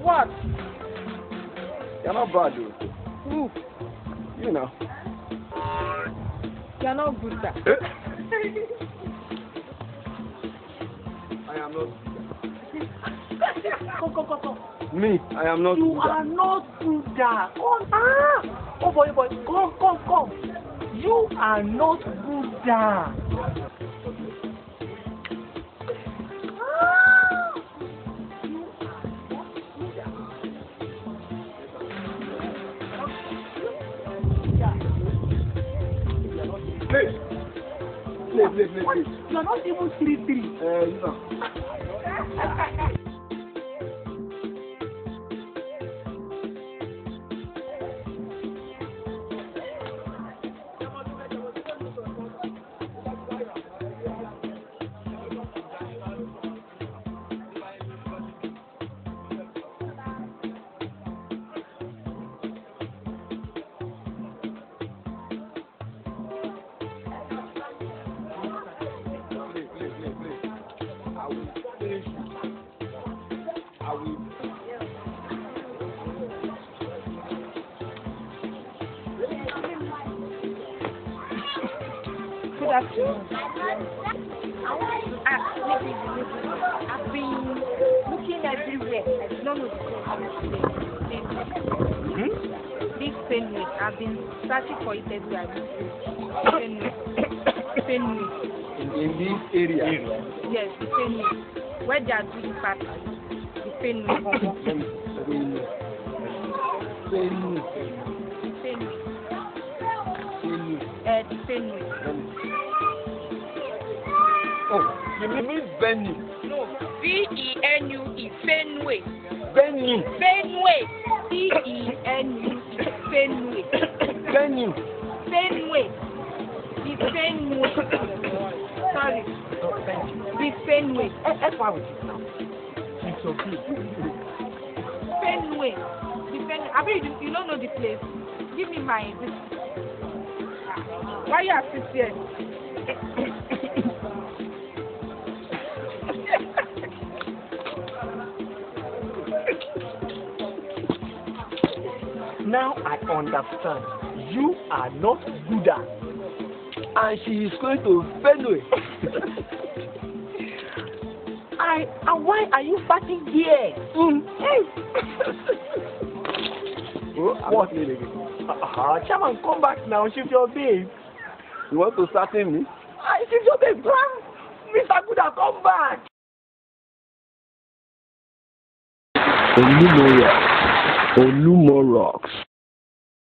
What? You're not bad, though. Who? You know. You're not good, sir. I am not. Come. Me, I am not. You are not Buddha. Come. Oh boy. Come. You are not Buddha. Please. You are not even 3-3. You know. Good afternoon. I've been looking everywhere. I do not know this Fenway. I've been searching for it everywhere. Fenway. In this area. Yes, the Fenway. Where they are doing party. The Fenway. The Fenway. Oh, you mean Benny? No, V-E-N-U-E, Fenway. Benny. Fenway. V-E-N-U-E, Fenway. Benny. Fenway. The Fenway. Sorry. Oh, thank you. The Fenway. That's why we sit down. It's okay. Fenway. The Fenway. I mean, you don't know the place. Give me my. Why you have to here? Now I understand. You are not Buddha. And she is going to Fenway. And why are you fighting here? What? Chairman, come back now. Shift your babe. You want to starting me? Shift your babe. Mr. Buddha, come back. Oyinbo rocks.